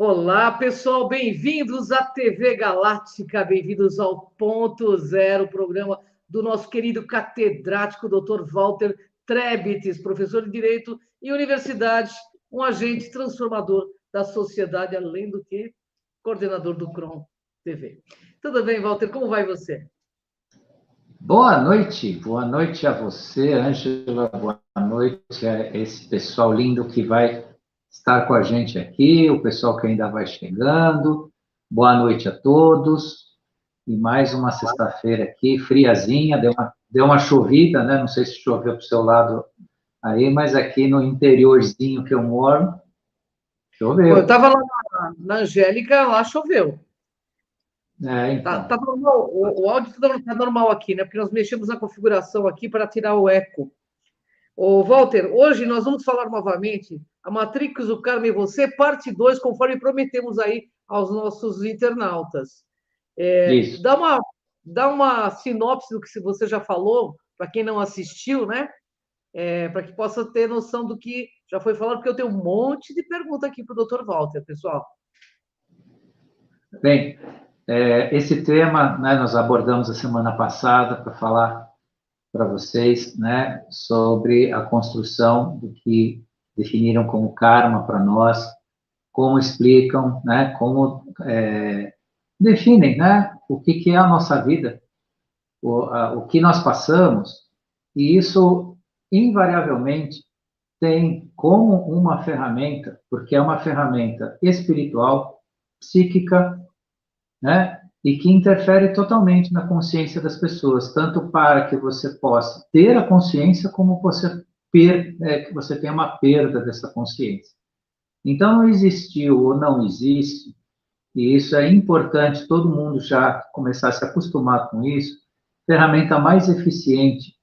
Olá, pessoal, bem-vindos à TV Galáctica, bem-vindos ao Ponto Zero, programa do nosso querido catedrático Dr. Walter Trebites, professor de Direito e Universidade, um agente transformador da sociedade, além do que coordenador do CROM TV. Tudo bem, Walter? Como vai você? Boa noite a você, Ângela, boa noite a esse pessoal lindo que vai estar com a gente aqui, o pessoal que ainda vai chegando, boa noite a todos, e mais uma sexta-feira aqui, friazinha, deu uma chovida, né, não sei se choveu para o seu lado aí, mas aqui no interiorzinho que eu moro, Bom, eu choveu. estava lá na Angélica, lá choveu. Tá Então, normal, o áudio está normal aqui, né? Porque nós mexemos na configuração aqui para tirar o eco. Ô, Walter, hoje nós vamos falar novamente a Matrix, o Karma e você, parte 2, conforme prometemos aí aos nossos internautas. isso. Dá uma sinopse do que você já falou, para quem não assistiu, né? Para que possa ter noção do que já foi falado, porque eu tenho um monte de pergunta aqui para o Dr. Walter, pessoal. Bem, esse tema, né, nós abordamos a semana passada para falar para vocês, né, sobre a construção do que definiram como karma para nós, como explicam, né, como definem, né, o que é a nossa vida, o que nós passamos, e isso invariavelmente tem como uma ferramenta, porque é uma ferramenta espiritual, psíquica, né? E que interfere totalmente na consciência das pessoas, tanto para que você possa ter a consciência, como que você tenha uma perda dessa consciência. Então, não existiu ou não existe, e isso é importante todo mundo já começar a se acostumar com isso, ferramenta mais eficiente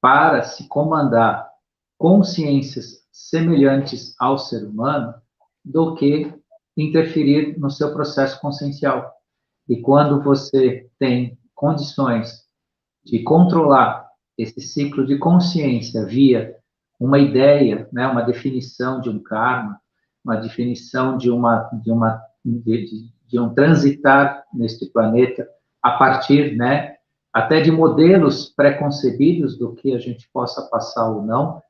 para se comandar consciências semelhantes ao ser humano do que interferir no seu processo consciencial. E quando você tem condições de controlar esse ciclo de consciência via uma ideia, né, uma definição de um karma, uma definição de um transitar neste planeta a partir, né, até de modelos pré-concebidos do que a gente possa passar ou não,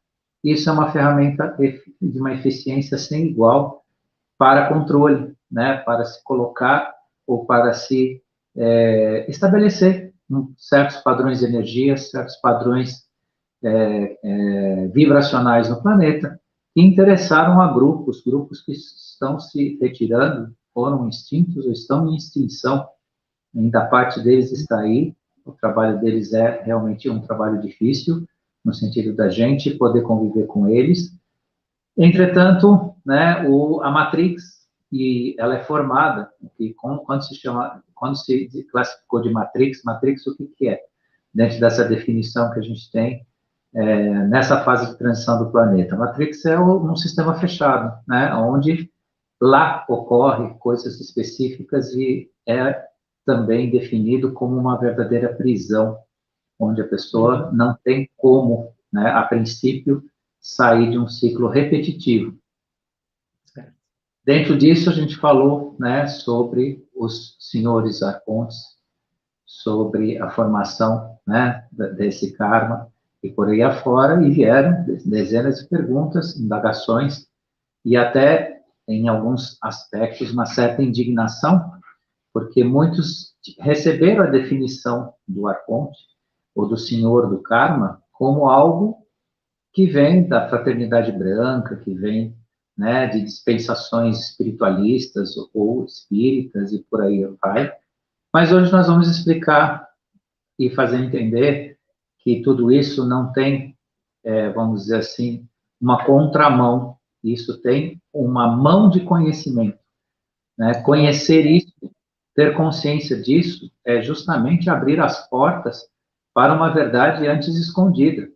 isso é uma ferramenta de uma eficiência sem igual para controle, né, para se colocar ou para se estabelecer certos padrões de energia, certos padrões vibracionais no planeta, que interessaram a grupos que estão se retirando, foram extintos ou estão em extinção, ainda parte deles está aí, o trabalho deles é realmente um trabalho difícil, no sentido da gente poder conviver com eles. Entretanto, né, a Matrix, e ela é formada, quando se classificou de Matrix, Matrix o que é? Dentro dessa definição que a gente tem nessa fase de transição do planeta. Matrix é um sistema fechado, né, onde lá ocorre coisas específicas e é também definido como uma verdadeira prisão, onde a pessoa não tem como, né, a princípio, sair de um ciclo repetitivo. Dentro disso, a gente falou, né, sobre os senhores arcontes, sobre a formação, né, desse karma, e por aí afora, e vieram dezenas de perguntas, indagações, e até, em alguns aspectos, uma certa indignação, porque muitos receberam a definição do arconte, ou do senhor do karma, como algo que vem da fraternidade branca, que vem, né, de dispensações espiritualistas ou espíritas e por aí vai. Mas hoje nós vamos explicar e fazer entender que tudo isso não tem, vamos dizer assim, uma contramão. Isso tem uma mão de conhecimento, né? Conhecer isso, ter consciência disso, é justamente abrir as portas para uma verdade antes escondida.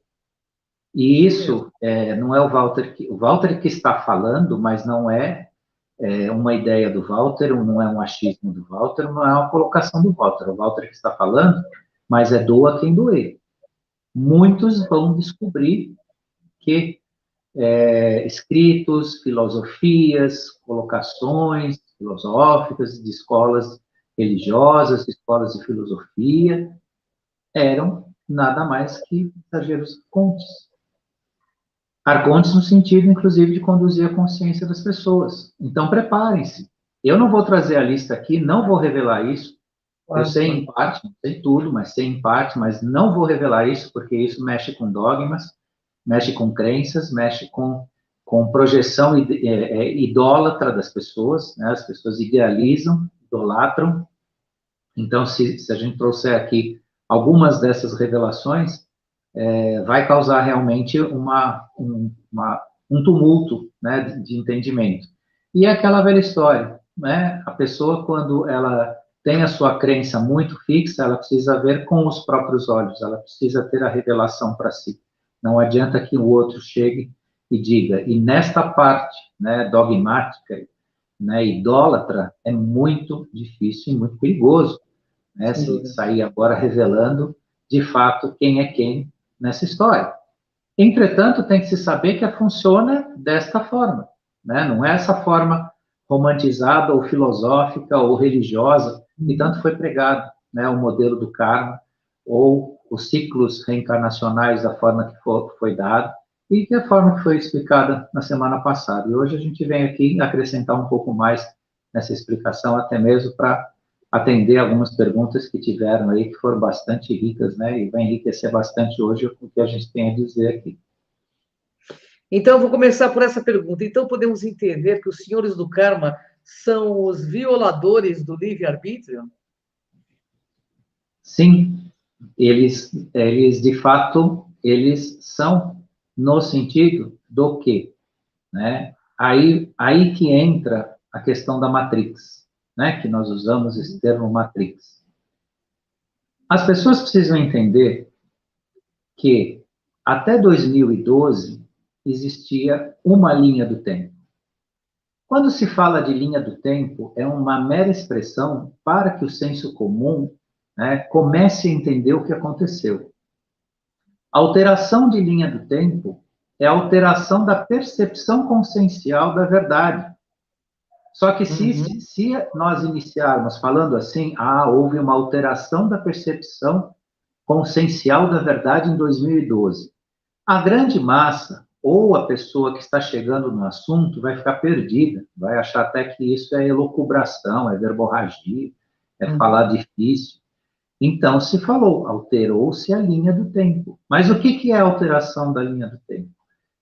E isso não é o Walter que está falando, mas não é uma ideia do Walter, não é um achismo do Walter, não é uma colocação do Walter. O Walter que está falando, mas é doa quem doer. Muitos vão descobrir que escritos, filosofias, colocações, filosóficas, de escolas religiosas, de escolas de filosofia, eram nada mais que mensageiros arcontes. Arcontes no sentido, inclusive, de conduzir a consciência das pessoas. Então, preparem-se. Eu não vou trazer a lista aqui, não vou revelar isso. Eu sei em parte, não sei tudo, mas sei em parte, mas não vou revelar isso, porque isso mexe com dogmas, mexe com crenças, mexe com projeção idólatra das pessoas, né? As pessoas idealizam, idolatram. Então, se a gente trouxer aqui algumas dessas revelações, vai causar realmente um tumulto, né, de entendimento. E é aquela velha história, né? A pessoa, quando ela tem a sua crença muito fixa, ela precisa ver com os próprios olhos, ela precisa ter a revelação para si. Não adianta que o outro chegue e diga. E nesta parte, né, dogmática, né, idólatra, é muito difícil e muito perigoso, né, se sair agora revelando, de fato, quem é quem nessa história. Entretanto, tem que se saber que funciona desta forma, né? Não é essa forma romantizada ou filosófica ou religiosa que tanto foi pregado, né? O modelo do karma ou os ciclos reencarnacionais da forma que foi dado e que a forma que foi explicada na semana passada. E hoje a gente vem aqui acrescentar um pouco mais nessa explicação, até mesmo para atender algumas perguntas que tiveram aí, que foram bastante ricas, né? E vai enriquecer bastante hoje o que a gente tem a dizer aqui. Então, eu vou começar por essa pergunta. Então, podemos entender que os senhores do karma são os violadores do livre-arbítrio? Sim, eles de fato, eles são no sentido do quê? Né? Aí que entra a questão da Matrix, né? Que nós usamos esse termo Matrix. As pessoas precisam entender que até 2012 existia uma linha do tempo. Quando se fala de linha do tempo, é uma mera expressão para que o senso comum, né, comece a entender o que aconteceu. A alteração de linha do tempo é a alteração da percepção consciencial da verdade. Só que se nós iniciarmos falando assim, houve uma alteração da percepção consciencial da verdade em 2012. A grande massa, ou a pessoa que está chegando no assunto, vai ficar perdida, vai achar até que isso é elucubração, é verborragia, é falar difícil. Então, se falou, alterou-se a linha do tempo. Mas o que é a alteração da linha do tempo?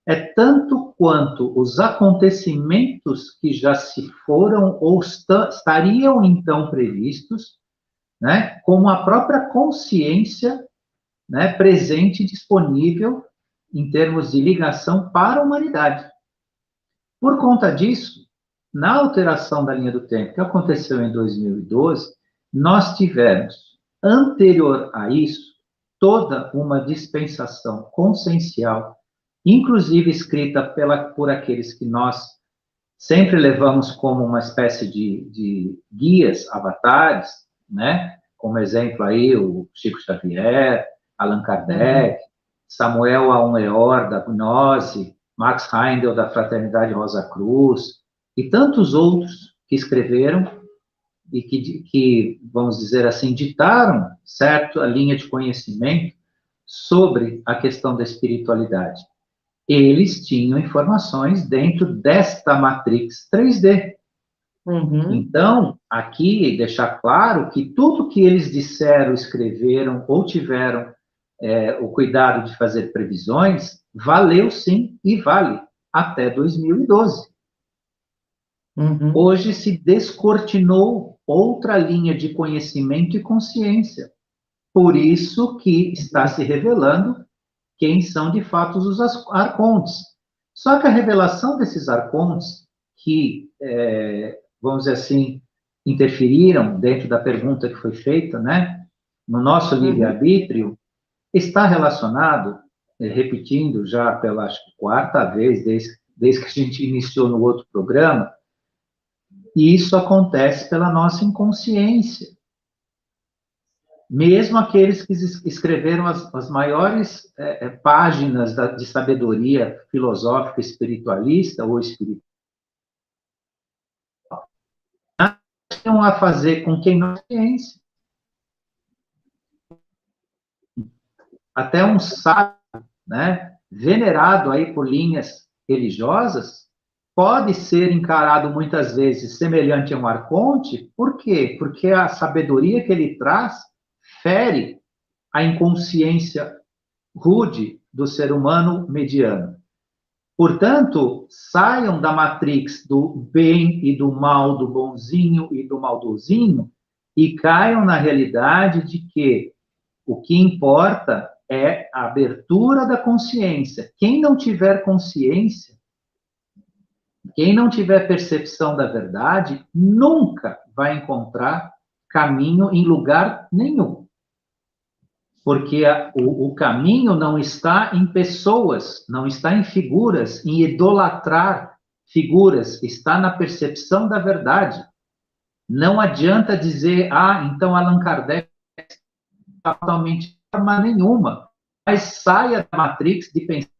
É tanto quanto os acontecimentos que já se foram ou estariam então previstos, né, como a própria consciência, né, presente e disponível em termos de ligação para a humanidade. Por conta disso, na alteração da linha do tempo que aconteceu em 2012, nós tivemos, anterior a isso, toda uma dispensação consciencial, inclusive escrita por aqueles que nós sempre levamos como uma espécie de guias, avatares, né? Como exemplo aí o Chico Xavier, Allan Kardec, Samuel Aun-Weor, da Gnose, Max Heindel, da Fraternidade Rosa Cruz, e tantos outros que escreveram e que, vamos dizer assim, ditaram, certo, a linha de conhecimento sobre a questão da espiritualidade. Eles tinham informações dentro desta matrix 3D. Então, aqui, deixar claro que tudo que eles disseram, escreveram ou tiveram o cuidado de fazer previsões, valeu sim e vale até 2012. Hoje se descortinou outra linha de conhecimento e consciência. Por isso que está se revelando quem são de fato os arcontes. Só que a revelação desses arcontes, que, vamos dizer assim, interferiram dentro da pergunta que foi feita, né, no nosso livre-arbítrio, está relacionado, repetindo já pela acho que, quarta vez, desde que a gente iniciou no outro programa, e isso acontece pela nossa inconsciência. Mesmo aqueles que escreveram as maiores páginas de sabedoria filosófica espiritualista ou espiritual, tenham a fazer com quem não tem ciência. Até um sábio, né, venerado aí por linhas religiosas, pode ser encarado muitas vezes semelhante a um arconte. Por quê? Porque a sabedoria que ele traz fere a inconsciência rude do ser humano mediano. Portanto, saiam da matrix do bem e do mal, do bonzinho e do maldozinho, e caiam na realidade de que o que importa é a abertura da consciência. Quem não tiver consciência, quem não tiver percepção da verdade, nunca vai encontrar caminho em lugar nenhum. Porque o caminho não está em pessoas, não está em figuras, em idolatrar figuras, está na percepção da verdade. Não adianta dizer, então Allan Kardec está totalmente de forma nenhuma, mas saia da matrix de pensar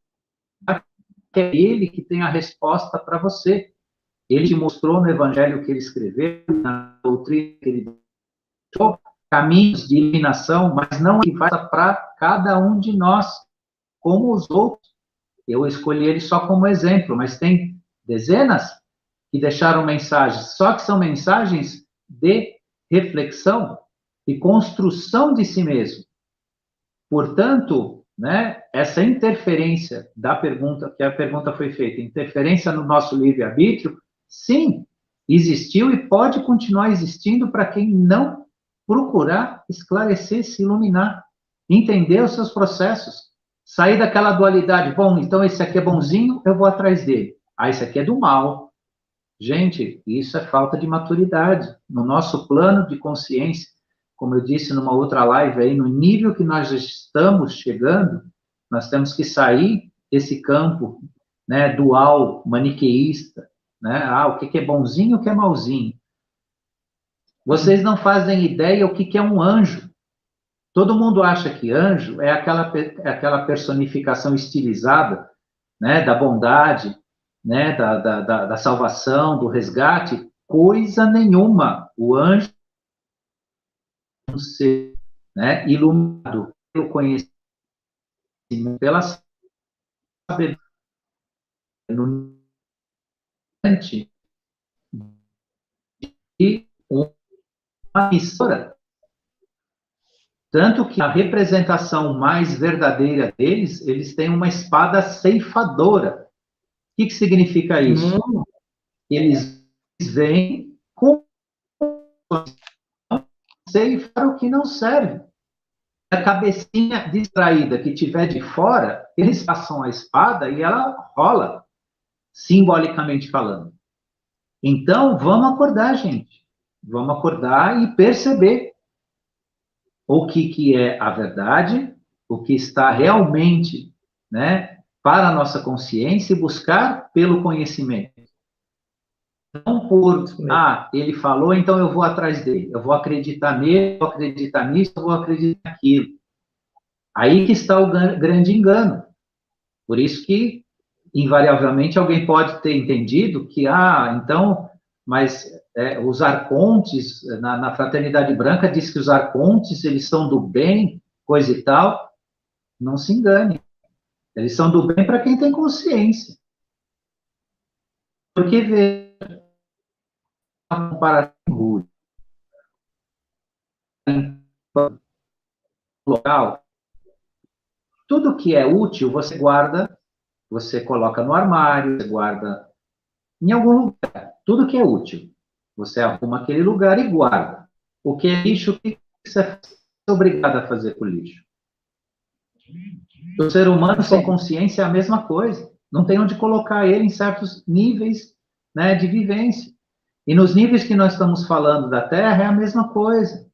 que é ele que tem a resposta para você. Ele te mostrou no evangelho que ele escreveu, na doutrina que ele deixou, caminhos de iluminação, mas não que faça para cada um de nós, como os outros. Eu escolhi ele só como exemplo, mas tem dezenas que deixaram mensagens, só que são mensagens de reflexão e construção de si mesmo. Portanto, né, essa interferência da pergunta, que a pergunta foi feita, interferência no nosso livre-arbítrio, sim, existiu e pode continuar existindo para quem não procurar esclarecer, se iluminar, entender os seus processos, sair daquela dualidade. Bom, então esse aqui é bonzinho, eu vou atrás dele. Esse aqui é do mal. Gente, isso é falta de maturidade. No nosso plano de consciência, como eu disse numa outra live aí, no nível que nós estamos chegando, nós temos que sair desse campo, né, dual, maniqueísta, né? O que é bonzinho e o que é malzinho. Vocês não fazem ideia o que é um anjo. Todo mundo acha que anjo é aquela personificação estilizada, né, da bondade, né, da salvação, do resgate. Coisa nenhuma. O anjo é um ser, né, iluminado pelo conhecimento, pela sabedoria, e uma emissora. Tanto que a representação mais verdadeira deles, eles têm uma espada ceifadora. O que significa isso? Eles vêm com ceifar o que não serve. A cabecinha distraída que tiver de fora, eles passam a espada e ela rola, simbolicamente falando. Então, vamos acordar, gente. Vamos acordar e perceber o que é a verdade, o que está realmente, né, para a nossa consciência e buscar pelo conhecimento. Não por, ele falou, então eu vou atrás dele. Eu vou acreditar nele, eu vou acreditar nisso, eu vou acreditar naquilo. Aí que está o grande engano. Por isso que, invariavelmente, alguém pode ter entendido que, então, mas os arcontes, na Fraternidade Branca, diz que os arcontes, eles são do bem, coisa e tal. Não se engane. Eles são do bem para quem tem consciência. Porque, veja, uma comparação rude. Local, tudo que é útil, você guarda, você coloca no armário, você guarda em algum lugar. Tudo que é útil, você arruma aquele lugar e guarda. O que é lixo, o que você é obrigado a fazer com o lixo? O ser humano sem consciência é a mesma coisa. Não tem onde colocar ele em certos níveis, né, de vivência. E nos níveis que nós estamos falando da Terra, é a mesma coisa.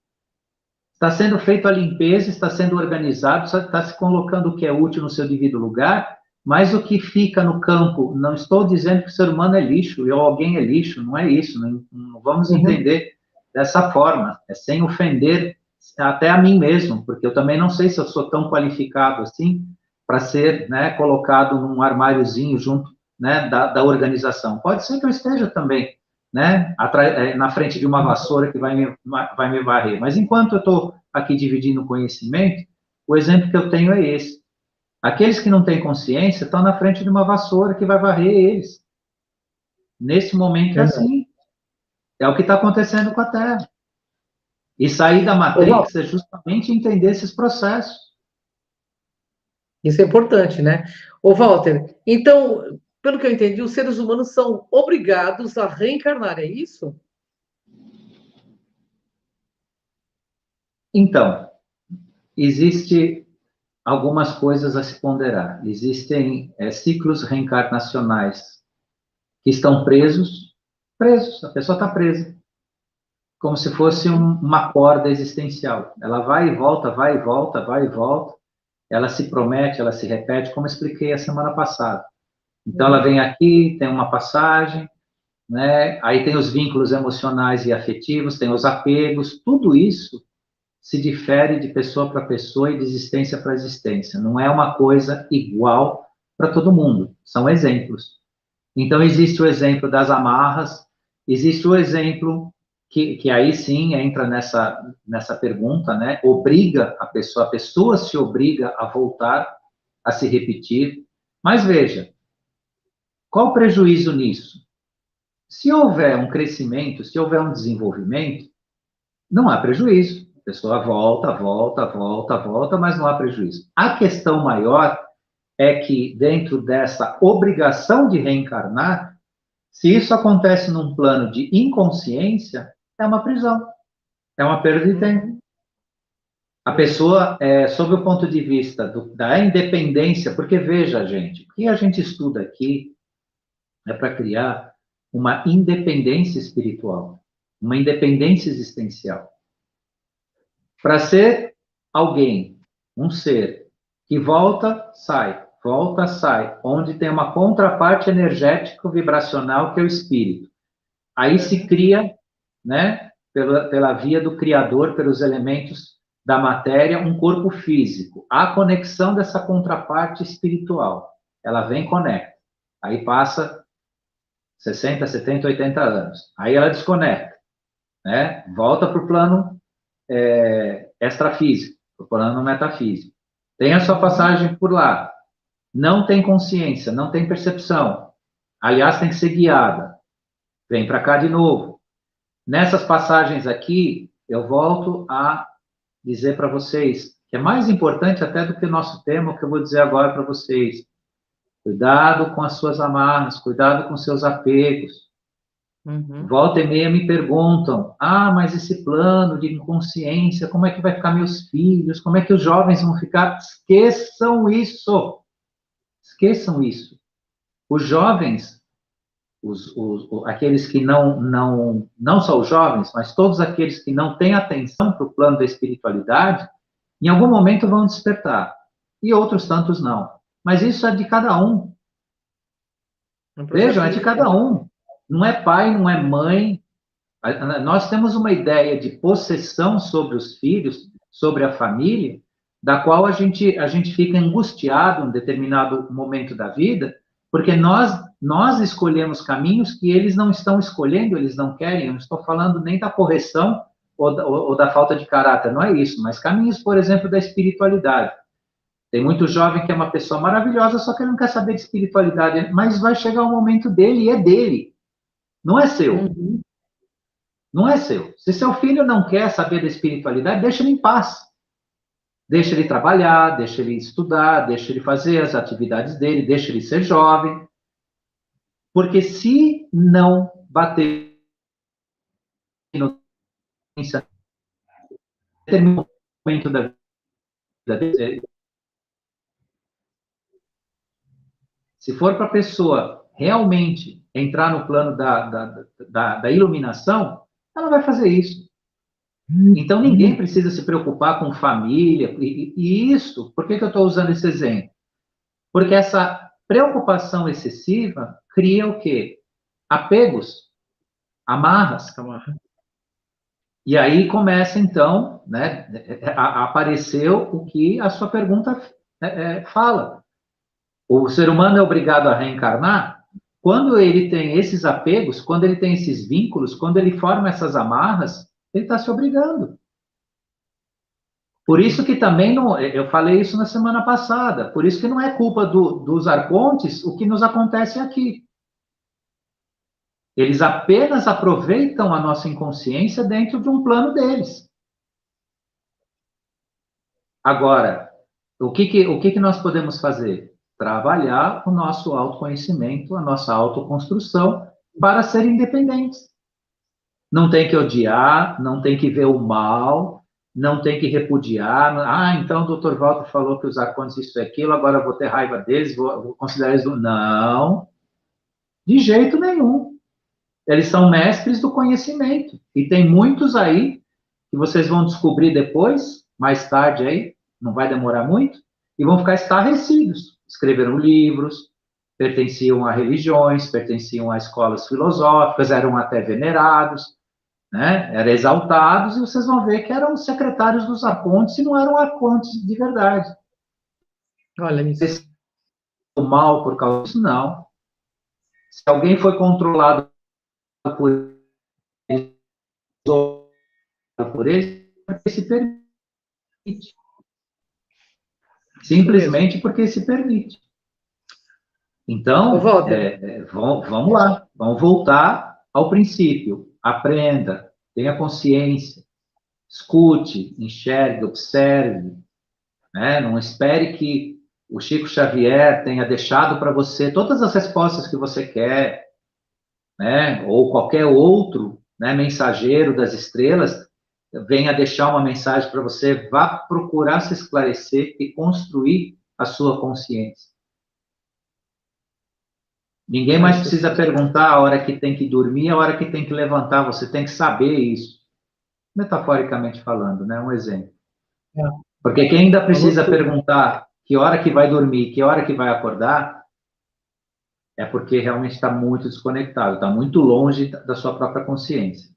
Está sendo feita a limpeza, está sendo organizado, está se colocando o que é útil no seu devido lugar, mas o que fica no campo, não estou dizendo que o ser humano é lixo, ou alguém é lixo, não é isso, não vamos entender dessa forma, é sem ofender até a mim mesmo, porque eu também não sei se eu sou tão qualificado assim para ser, né, colocado num armáriozinho junto, né, da organização. Pode ser que eu esteja também, né, na frente de uma vassoura que vai me varrer. Mas enquanto eu estou aqui dividindo o conhecimento, o exemplo que eu tenho é esse. Aqueles que não têm consciência estão na frente de uma vassoura que vai varrer eles. Nesse momento é assim. É o que está acontecendo com a Terra. E sair da Matrix é justamente entender esses processos. Isso é importante, né? Ô, Walter, então, pelo que eu entendi, os seres humanos são obrigados a reencarnar, é isso? Então, existe algumas coisas a se ponderar. Existem ciclos reencarnacionais que estão presos, a pessoa está presa, como se fosse uma corda existencial. Ela vai e volta, vai e volta, vai e volta, ela se promete, ela se repete, como eu expliquei a semana passada. Então, ela vem aqui, tem uma passagem, né? Aí tem os vínculos emocionais e afetivos, tem os apegos, tudo isso se difere de pessoa para pessoa e de existência para existência. Não é uma coisa igual para todo mundo, são exemplos. Então, existe o exemplo das amarras, existe o exemplo que aí sim entra nessa pergunta, né? Obriga a pessoa se obriga a voltar a se repetir. Mas veja, qual o prejuízo nisso? Se houver um crescimento, se houver um desenvolvimento, não há prejuízo. A pessoa volta, volta, volta, volta, mas não há prejuízo. A questão maior é que, dentro dessa obrigação de reencarnar, se isso acontece num plano de inconsciência, é uma prisão, é uma perda de tempo. A pessoa, sob o ponto de vista da independência, porque veja, gente, o que a gente estuda aqui é para criar uma independência espiritual, uma independência existencial. Para ser alguém, um ser, que volta, sai, onde tem uma contraparte energético vibracional que é o espírito. Aí se cria, né, pela via do Criador, pelos elementos da matéria, um corpo físico. A conexão dessa contraparte espiritual. Ela vem e conecta. Aí passa 60, 70, 80 anos. Aí ela desconecta, né? Volta para o plano extrafísico, para o plano metafísico. Tem a sua passagem por lá. Não tem consciência, não tem percepção. Aliás, tem que ser guiada. Vem para cá de novo. Nessas passagens aqui, eu volto a dizer para vocês, que é mais importante até do que o nosso tema, o que eu vou dizer agora para vocês. Cuidado com as suas amarras, cuidado com seus apegos. Volta e meia me perguntam, mas esse plano de inconsciência, como é que vai ficar meus filhos? Como é que os jovens vão ficar? Esqueçam isso. Esqueçam isso. Os jovens, aqueles que não só os jovens, mas todos aqueles que não têm atenção para o plano da espiritualidade, em algum momento vão despertar. E outros tantos não. Mas isso é de cada um. Vejam, é de cada um. Não é pai, não é mãe. Nós temos uma ideia de possessão sobre os filhos, sobre a família, da qual a gente fica angustiado em determinado momento da vida, porque nós escolhemos caminhos que eles não estão escolhendo, eles não querem. Eu não estou falando nem da correção ou da falta de caráter, não é isso, mas caminhos, por exemplo, da espiritualidade. Tem muito jovem que é uma pessoa maravilhosa, só que ele não quer saber de espiritualidade, mas vai chegar o momento dele e é dele, não é seu. Não é seu. Se seu filho não quer saber da espiritualidade, deixa ele em paz. Deixa ele trabalhar, deixa ele estudar, deixa ele fazer as atividades dele, deixa ele ser jovem. Porque se não bater no determinado momento da vida dele, se for para a pessoa realmente entrar no plano da iluminação, ela vai fazer isso. Então, ninguém precisa se preocupar com família. E isso, por que eu estou usando esse exemplo? Porque essa preocupação excessiva cria o quê? Apegos, amarras. E aí começa, então, né, apareceu o que a sua pergunta fala. O ser humano é obrigado a reencarnar? quando ele tem esses apegos, quando ele tem esses vínculos, quando ele forma essas amarras, ele está se obrigando. Por isso que também, não, eu falei isso na semana passada, por isso que não é culpa dos arcontes o que nos acontece aqui. Eles apenas aproveitam a nossa inconsciência dentro de um plano deles. Agora, o que nós podemos fazer? Trabalhar o nosso autoconhecimento, a nossa autoconstrução para ser independentes. Não tem que odiar, não tem que ver o mal, não tem que repudiar. Ah, então o Dr. Walter falou que os arcontes isso e aquilo, agora eu vou ter raiva deles, vou considerar eles... Não, de jeito nenhum. Eles são mestres do conhecimento. E tem muitos aí que vocês vão descobrir depois, mais tarde aí, não vai demorar muito, e vão ficar estarrecidos. Escreveram livros, pertenciam a religiões, pertenciam a escolas filosóficas, eram até venerados, né? Eram exaltados, e vocês vão ver que eram secretários dos arcontes e não eram arcontes de verdade. Olha isso. O mal por causa disso, não. Se alguém foi controlado por eles, porque se permite. Simplesmente porque se permite. Então, vamos lá, vamos voltar ao princípio. Aprenda, tenha consciência, escute, enxergue, observe, né? Não espere que o Chico Xavier tenha deixado para você todas as respostas que você quer, né? Ou qualquer outro, né, mensageiro das estrelas venha deixar uma mensagem para você. Vá procurar se esclarecer e construir a sua consciência. Ninguém mais precisa perguntar a hora que tem que dormir, a hora que tem que levantar. Você tem que saber isso. Metaforicamente falando, né? Um exemplo. Porque quem ainda precisa perguntar que hora que vai dormir, que hora que vai acordar, é porque realmente está muito desconectado, está muito longe da sua própria consciência.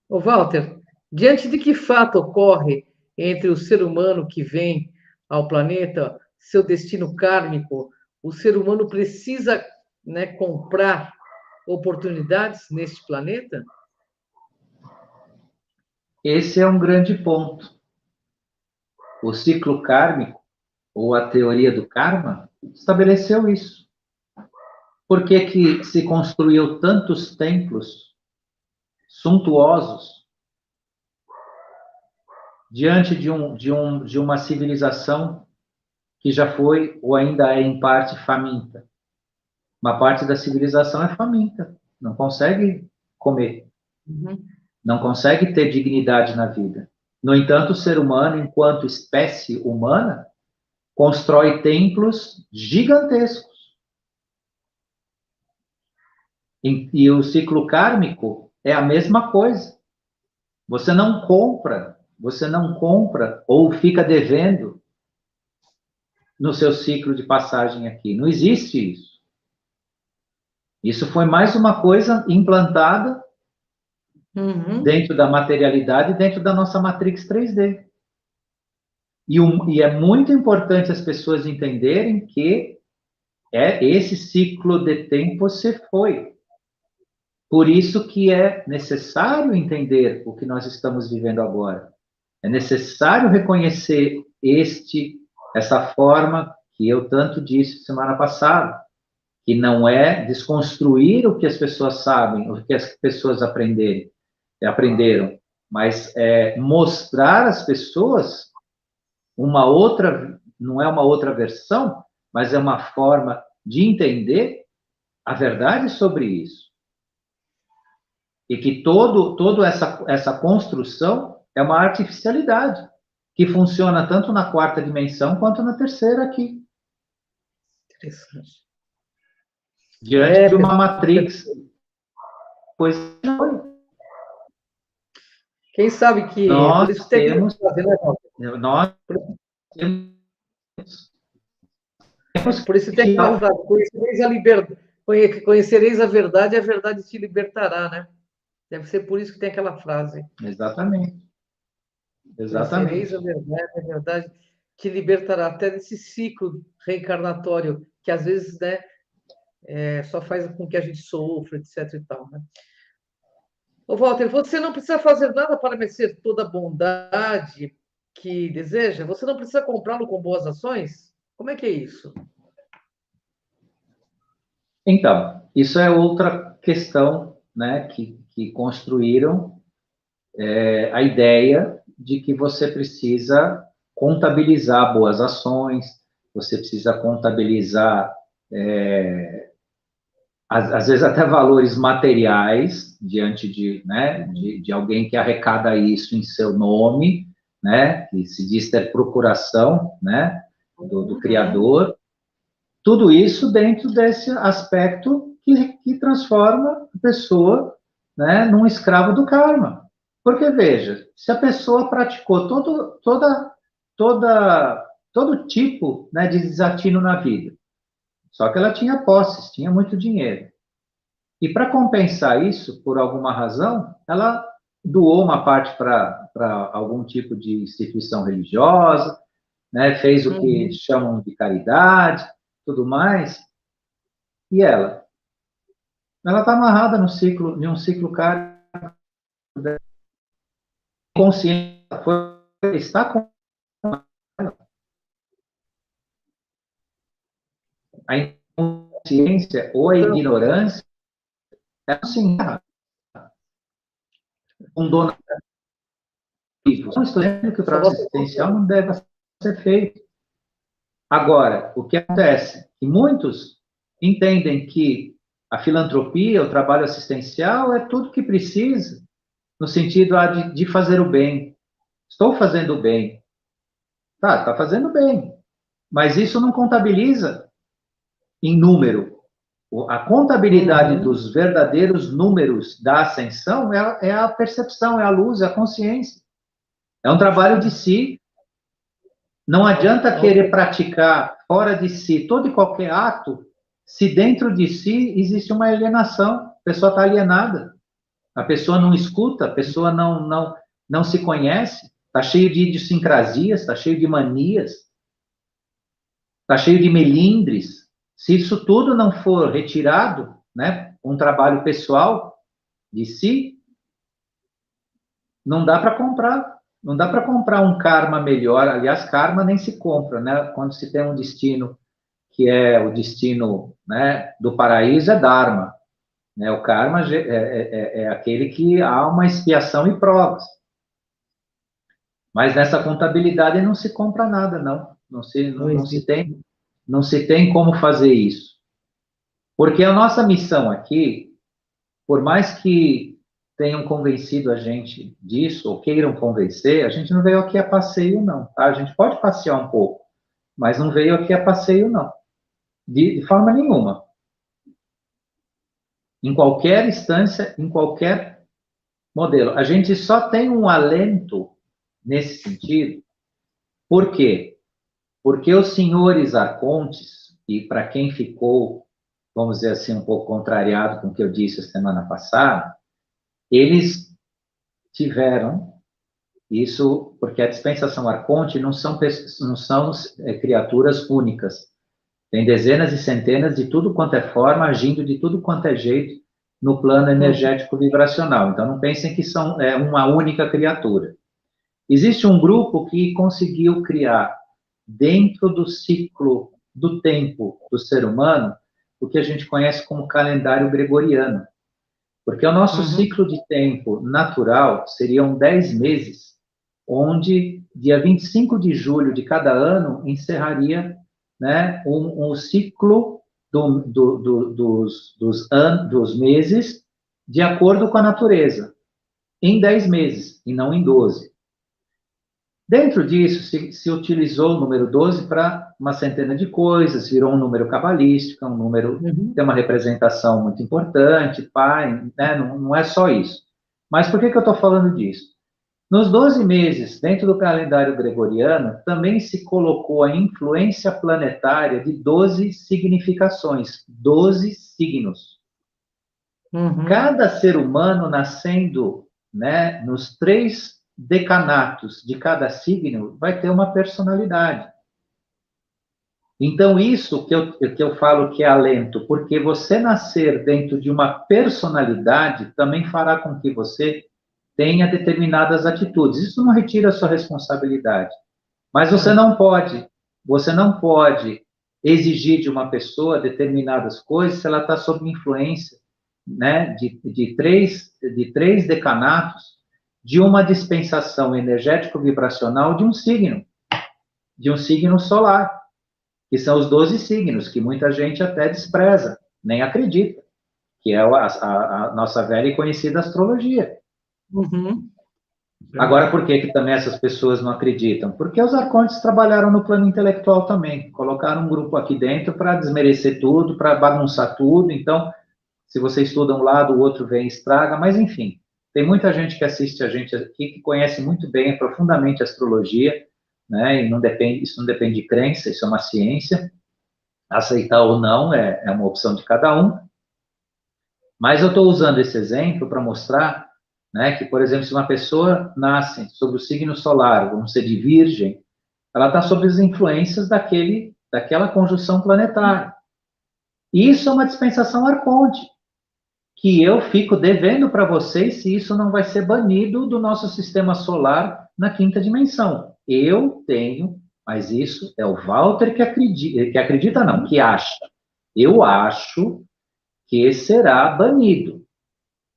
Ô, Walter, diante de que fato ocorre entre o ser humano que vem ao planeta, seu destino kármico, o ser humano precisa, né, comprar oportunidades neste planeta? Esse é um grande ponto. O ciclo kármico, ou a teoria do karma, estabeleceu isso. Por que que se construiu tantos templos suntuosos diante de uma civilização que já foi ou ainda é em parte faminta? Uma parte da civilização é faminta, não consegue comer, não consegue ter dignidade na vida. No entanto, o ser humano, enquanto espécie humana, constrói templos gigantescos. E o ciclo kármico é a mesma coisa. Você não compra ou fica devendo no seu ciclo de passagem aqui. Não existe isso. Isso foi mais uma coisa implantada dentro da materialidade, dentro da nossa Matrix 3D. E é muito importante as pessoas entenderem que esse ciclo de tempo se foi. Por isso que é necessário entender o que nós estamos vivendo agora. É necessário reconhecer essa forma que eu tanto disse semana passada, que não é desconstruir o que as pessoas sabem, o que as pessoas aprenderam, mas é mostrar às pessoas uma outra, não é uma outra versão, mas é uma forma de entender a verdade sobre isso. E que toda essa construção é uma artificialidade, que funciona tanto na quarta dimensão quanto na terceira aqui. Interessante. Diante de uma matrix. Pois foi. Quem sabe que Nós por isso tem temos, que fazer, né, nós temos por isso tem aquela frase, conhecereis a verdade te libertará, né? Deve ser por isso que tem aquela frase. Exatamente. Conhecereis a verdade te libertará, até desse ciclo reencarnatório, que às vezes, né, só faz com que a gente sofra, etc. e tal, né? Ô, Walter, você não precisa fazer nada para merecer toda a bondade que deseja? Você não precisa comprá-lo com boas ações? Como é que é isso? Então, isso é outra questão, né, que construíram a ideia de que você precisa contabilizar boas ações, você precisa contabilizar, às vezes até valores materiais, diante de alguém que arrecada isso em seu nome, né, que se diz ter procuração, né, do criador, tudo isso dentro desse aspecto que transforma a pessoa, né, num escravo do karma. Porque, veja, se a pessoa praticou todo tipo, né, de desatino na vida, só que ela tinha posses, tinha muito dinheiro. E para compensar isso, por alguma razão, ela doou uma parte para algum tipo de instituição religiosa, né, fez o que chamam de caridade, tudo mais, e ela está amarrada no ciclo, em um ciclo kármico, consciente, está com a inconsciência ou a ignorância, é assim, um dono. Não estou dizendo que o trabalho assistencial não deve ser feito. Agora, o que acontece? Que muitos entendem que a filantropia, o trabalho assistencial, é tudo que precisa, no sentido de fazer o bem. Estou fazendo o bem. Tá, está fazendo bem. Mas isso não contabiliza em número. A contabilidade dos verdadeiros números da ascensão é a percepção, é a luz, é a consciência. É um trabalho de si. Não adianta querer praticar fora de si todo e qualquer ato, se dentro de si existe uma alienação. A pessoa está alienada. A pessoa não escuta, a pessoa não se conhece, está cheio de idiosincrasias, está cheio de manias, está cheio de melindres. Se isso tudo não for retirado, né, um trabalho pessoal de si, não dá para comprar. Não dá para comprar um karma melhor. Aliás, karma nem se compra, né? Quando se tem um destino que é o destino, né, do paraíso, é dharma. Né? O karma é aquele que há uma expiação e provas. Mas nessa contabilidade não se compra nada, não. Não se tem como fazer isso. Porque a nossa missão aqui, por mais que tenham convencido a gente disso, ou queiram convencer, a gente não veio aqui a passeio, não. Tá? A gente pode passear um pouco, mas não veio aqui a passeio, não. De forma nenhuma. Em qualquer instância, em qualquer modelo. A gente só tem um alento nesse sentido. Por quê? Porque os senhores arcontes, e para quem ficou, vamos dizer assim, um pouco contrariado com o que eu disse a semana passada, eles tiveram isso, porque a dispensação arconte não são criaturas únicas. Tem dezenas e centenas de tudo quanto é forma, agindo de tudo quanto é jeito no plano energético vibracional. Então, não pensem que são uma única criatura. Existe um grupo que conseguiu criar, dentro do ciclo do tempo do ser humano, o que a gente conhece como calendário gregoriano. Porque o nosso ciclo de tempo natural seriam 10 meses, onde dia 25 de julho de cada ano encerraria, né, um ciclo dos meses de acordo com a natureza, em 10 meses, e não em 12. Dentro disso, se utilizou o número 12 para uma centena de coisas, virou um número cabalístico, um número que tem uma representação muito importante, pai, né? Não é só isso. Mas por que eu estou falando disso? Nos 12 meses, dentro do calendário gregoriano, também se colocou a influência planetária de 12 significações, 12 signos. Cada ser humano nascendo, né, nos 3 decanatos de cada signo vai ter uma personalidade. Então, isso que eu falo que é alento, porque você nascer dentro de uma personalidade também fará com que você tenha determinadas atitudes. Isso não retira a sua responsabilidade. Mas você não pode exigir de uma pessoa determinadas coisas se ela está sob influência, né, de três decanatos de uma dispensação energético-vibracional de um signo solar, que são os 12 signos, que muita gente até despreza, nem acredita, que é a nossa velha e conhecida astrologia. Uhum. Agora, por que também essas pessoas não acreditam? Porque os arcontes trabalharam no plano intelectual também, colocaram um grupo aqui dentro para desmerecer tudo, para bagunçar tudo. Então, se você estuda um lado, o outro vem e estraga, mas enfim, tem muita gente que assiste a gente aqui que conhece muito bem, profundamente a astrologia, né? E isso não depende de crença, isso é uma ciência. Aceitar ou não é uma opção de cada um. Mas eu estou usando esse exemplo para mostrar, né, que, por exemplo, se uma pessoa nasce sob o signo solar, vamos ser de Virgem, ela está sob as influências daquela conjunção planetária. E isso é uma dispensação arconte, que eu fico devendo para vocês se isso não vai ser banido do nosso sistema solar na quinta dimensão. Eu tenho, mas isso é o Walter que acredita não, que acha. Eu acho que será banido,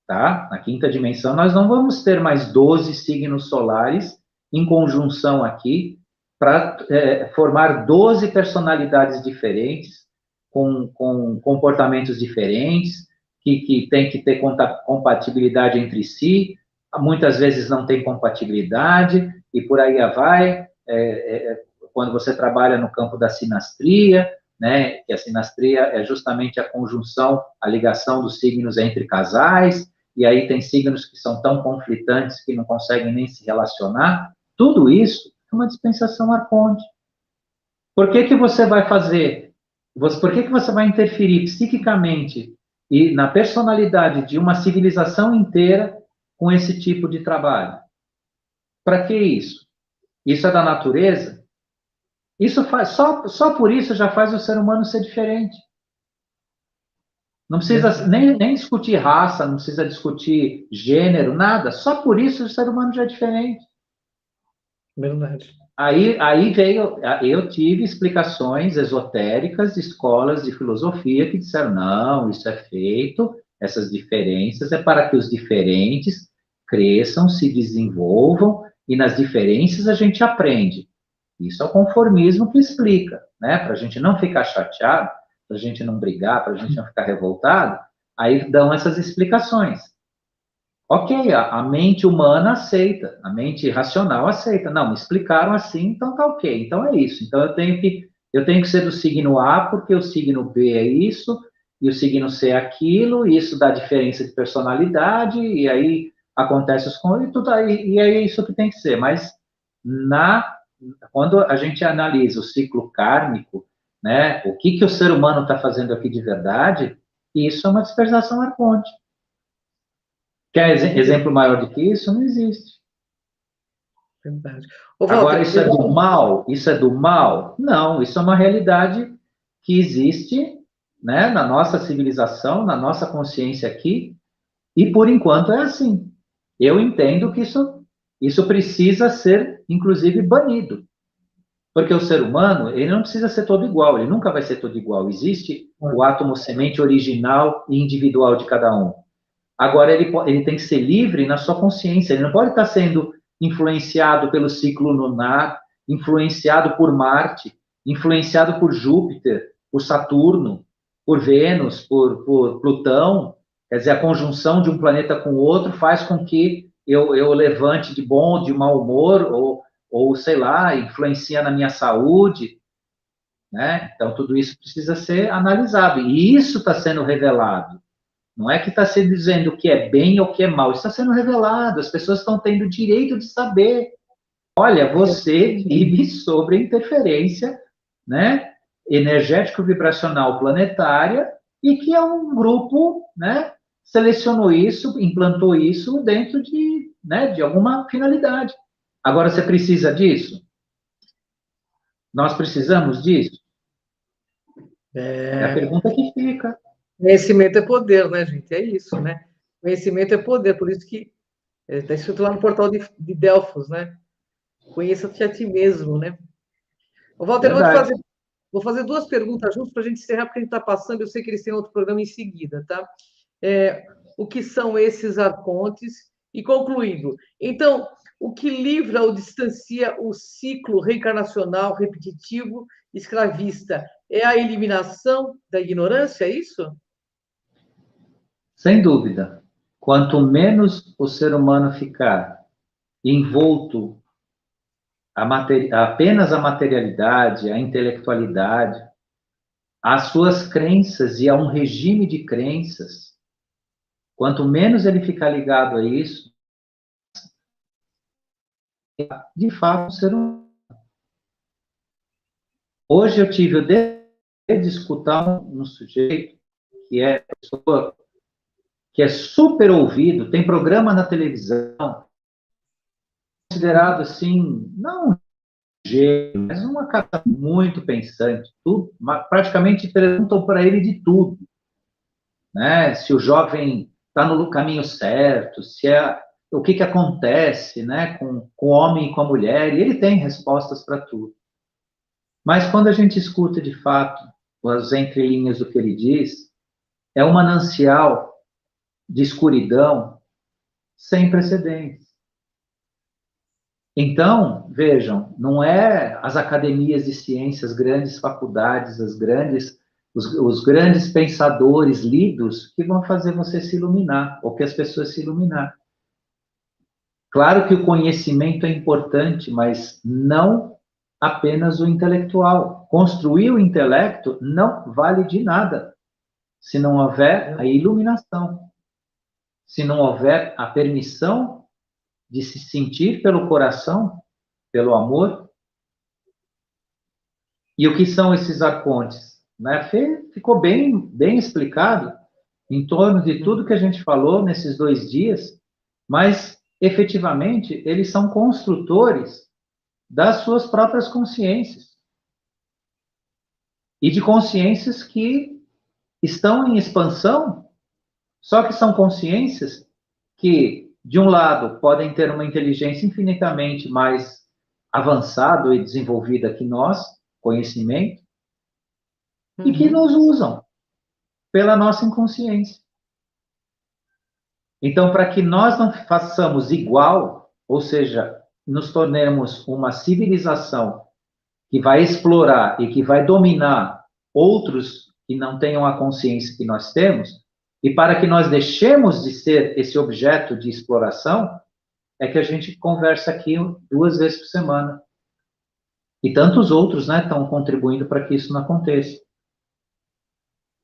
tá? Na quinta dimensão, nós não vamos ter mais 12 signos solares em conjunção aqui para formar 12 personalidades diferentes, com comportamentos diferentes, que tem que ter compatibilidade entre si, muitas vezes não tem compatibilidade, e por aí vai, quando você trabalha no campo da sinastria, né, que a sinastria é justamente a conjunção, a ligação dos signos entre casais, e aí tem signos que são tão conflitantes que não conseguem nem se relacionar. Tudo isso é uma dispensação arconte. Por que que você vai fazer? Por que que você vai interferir psiquicamente e na personalidade de uma civilização inteira com esse tipo de trabalho? Para que isso? Isso é da natureza? Isso faz, só por isso já faz o ser humano ser diferente. Não precisa nem discutir raça, não precisa discutir gênero, nada. Só por isso o ser humano já é diferente. Verdade. Aí veio, eu tive explicações esotéricas de escolas de filosofia que disseram, não, isso é feito, essas diferenças é para que os diferentes cresçam, se desenvolvam, e nas diferenças a gente aprende. Isso é o conformismo que explica, né? Para a gente não ficar chateado, para a gente não brigar, para a gente não ficar revoltado, aí dão essas explicações. Ok, a mente humana aceita, a mente racional aceita. Não, me explicaram assim, então tá ok. Então é isso. Então eu tenho que ser do signo A porque o signo B é isso e o signo C é aquilo. E isso dá diferença de personalidade e aí acontece os e tudo aí e é isso que tem que ser. Mas quando a gente analisa o ciclo kármico, né, o que o ser humano está fazendo aqui de verdade, isso é uma dispersação arconte. Quer exemplo maior do que isso? Não existe. Verdade. Agora, isso é do mal? Isso é do mal? Não, isso é uma realidade que existe, né, na nossa civilização, na nossa consciência aqui, e por enquanto é assim. Eu entendo que isso precisa ser, inclusive, banido. Porque o ser humano, ele não precisa ser todo igual, ele nunca vai ser todo igual. Existe o átomo semente original e individual de cada um. Agora, ele tem que ser livre na sua consciência, ele não pode estar sendo influenciado pelo ciclo lunar, influenciado por Marte, influenciado por Júpiter, por Saturno, por Vênus, por Plutão. Quer dizer, a conjunção de um planeta com o outro faz com que eu levante de bom, de mau humor, ou sei lá, influencia na minha saúde, né? Então, tudo isso precisa ser analisado. E isso está sendo revelado. Não é que está se dizendo o que é bem ou o que é mal. Isso está sendo revelado. As pessoas estão tendo o direito de saber. Olha, você vive sobre a interferência, né, energético-vibracional planetária e que é um grupo, né, selecionou isso, implantou isso dentro de alguma finalidade. Agora, você precisa disso? Nós precisamos disso? É a pergunta que fica. Conhecimento é poder, né, gente? É isso, né? Conhecimento é poder, por isso que está escrito lá no portal de Delfos, né? Conheça-te a ti mesmo, né? Ô, Walter, Verdade. vou fazer duas perguntas juntos para a gente encerrar, porque a gente está passando, eu sei que eles têm outro programa em seguida, tá? O que são esses arcontes? E concluindo, então, o que livra ou distancia o ciclo reencarnacional repetitivo escravista é a eliminação da ignorância, é isso? Sem dúvida. Quanto menos o ser humano ficar envolto apenas a materialidade, a intelectualidade, as suas crenças e a um regime de crenças, quanto menos ele ficar ligado a isso, de fato, o ser humano. Hoje eu tive o dever de escutar um sujeito que é pessoa que é super ouvido, tem programa na televisão, considerado assim, não um gênio, mas uma cara muito pensante, tudo, praticamente perguntam para ele de tudo, né? Se o jovem está no caminho certo, se é o que acontece, né, com o homem e com a mulher, e ele tem respostas para tudo. Mas quando a gente escuta de fato as entrelinhas do que ele diz, é um manancial de escuridão sem precedentes. Então, vejam, não é as academias de ciências, grandes faculdades, os grandes pensadores lidos que vão fazer você se iluminar, ou que as pessoas se iluminar. Claro que o conhecimento é importante, mas não apenas o intelectual. Construir o intelecto não vale de nada se não houver a iluminação, se não houver a permissão de se sentir pelo coração, pelo amor. E o que são esses arcontes? Né? Ficou bem explicado em torno de tudo que a gente falou nesses 2 dias, mas efetivamente eles são construtores das suas próprias consciências e de consciências que estão em expansão, só que são consciências que, de um lado, podem ter uma inteligência infinitamente mais avançada e desenvolvida que nós, conhecimento, e que nos usam pela nossa inconsciência. Então, para que nós não façamos igual, ou seja, nos tornemos uma civilização que vai explorar e que vai dominar outros que não tenham a consciência que nós temos, e para que nós deixemos de ser esse objeto de exploração, é que a gente conversa aqui 2 vezes por semana. E tantos outros, né, estão contribuindo para que isso não aconteça.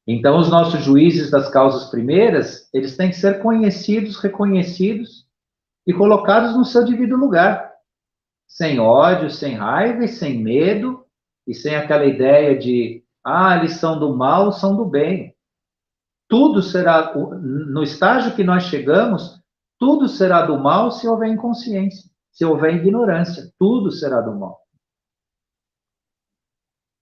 Então, os nossos juízes das causas primeiras, eles têm que ser conhecidos, reconhecidos e colocados no seu devido lugar. Sem ódio, sem raiva e sem medo, e sem aquela ideia de, eles são do mal, são do bem. Tudo será, no estágio que nós chegamos, tudo será do mal se houver inconsciência, se houver ignorância, tudo será do mal.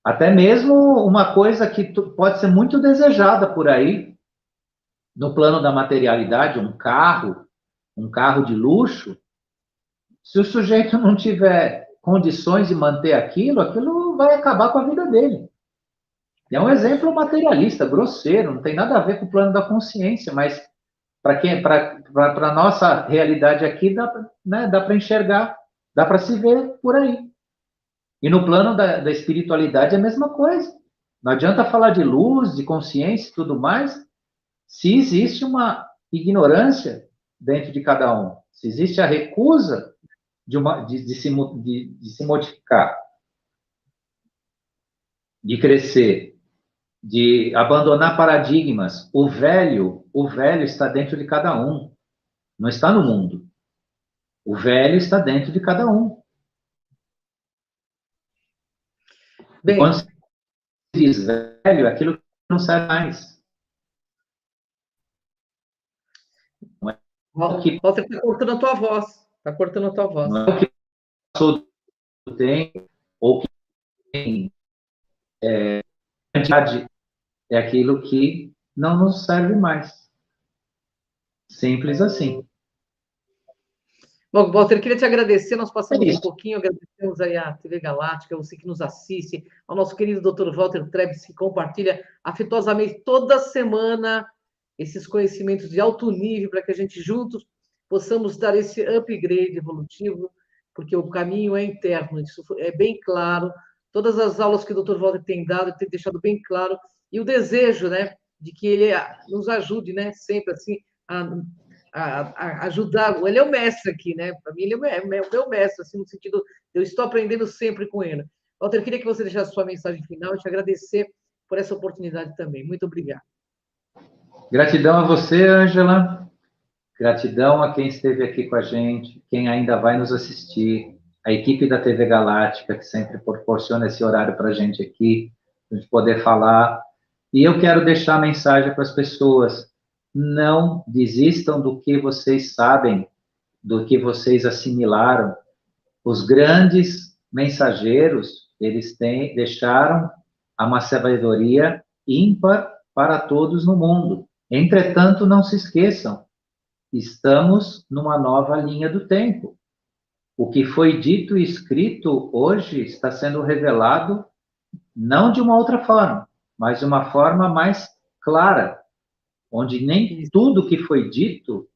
Até mesmo uma coisa que pode ser muito desejada por aí, no plano da materialidade, um carro de luxo, se o sujeito não tiver condições de manter aquilo vai acabar com a vida dele. É um exemplo materialista, grosseiro, não tem nada a ver com o plano da consciência, mas para a nossa realidade aqui dá para enxergar, dá para se ver por aí. E no plano da espiritualidade é a mesma coisa. Não adianta falar de luz, de consciência e tudo mais, se existe uma ignorância dentro de cada um, se existe a recusa de se modificar, de crescer, de abandonar paradigmas. O velho está dentro de cada um, não está no mundo. O velho está dentro de cada um. E quando se diz velho, é aquilo que não serve mais. Não é o que, Walter, está cortando a tua voz. Está cortando a tua voz. não é o que passou do tempo, ou que tem quantidade é aquilo que não nos serve mais. Simples assim. Bom, Walter, queria te agradecer, nós passamos um isso. pouquinho, agradecemos aí à TV Galáctica, você que nos assiste, ao nosso querido Dr. Walter Trebes, que compartilha afetuosamente toda semana esses conhecimentos de alto nível para que a gente juntos possamos dar esse upgrade evolutivo, porque o caminho é interno, isso é bem claro. Todas as aulas que o Dr. Walter tem dado, tem deixado bem claro, e o desejo, né, de que ele nos ajude, né, sempre assim, a ajudar. Ele é o mestre aqui, né? Para mim, ele é o meu mestre, assim, no sentido, eu estou aprendendo sempre com ele. Walter, queria que você deixasse sua mensagem final e te agradecer por essa oportunidade também. Muito obrigado. Gratidão a você, Ângela. Gratidão a quem esteve aqui com a gente, quem ainda vai nos assistir, a equipe da TV Galáctica, que sempre proporciona esse horário para a gente aqui, para a gente poder falar. E eu quero deixar a mensagem para as pessoas: não desistam do que vocês sabem, do que vocês assimilaram. Os grandes mensageiros, eles deixaram uma sabedoria ímpar para todos no mundo. Entretanto, não se esqueçam, estamos numa nova linha do tempo. O que foi dito e escrito hoje está sendo revelado não de uma outra forma, mas de uma forma mais clara, onde nem tudo que foi dito,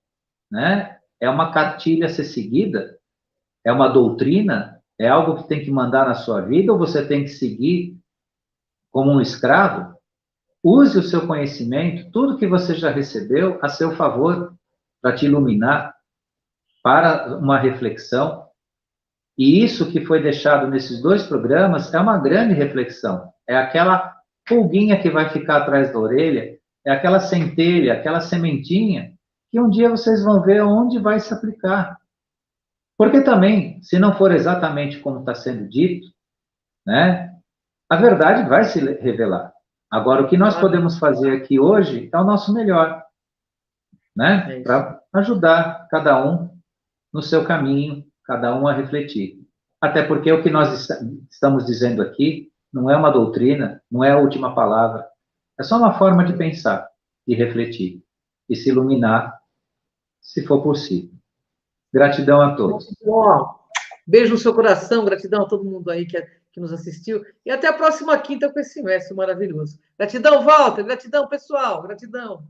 né, é uma cartilha a ser seguida, é uma doutrina, é algo que tem que mandar na sua vida ou você tem que seguir como um escravo. Use o seu conhecimento, tudo que você já recebeu, a seu favor, para te iluminar, para uma reflexão. E isso que foi deixado nesses 2 programas é uma grande reflexão. É aquela pulguinha que vai ficar atrás da orelha, é aquela centelha, aquela sementinha, que um dia vocês vão ver onde vai se aplicar. Porque também, se não for exatamente como está sendo dito, né, a verdade vai se revelar. Agora, o que nós podemos fazer aqui hoje é o nosso melhor, né, para ajudar cada um no seu caminho, cada um a refletir. Até porque o que nós estamos dizendo aqui não é uma doutrina, não é a última palavra, é só uma forma de pensar, de refletir e se iluminar, se for possível. Gratidão a todos. Beijo no seu coração, gratidão a todo mundo aí que nos assistiu. E até a próxima quinta com esse mestre maravilhoso. Gratidão, Walter, gratidão, pessoal, gratidão.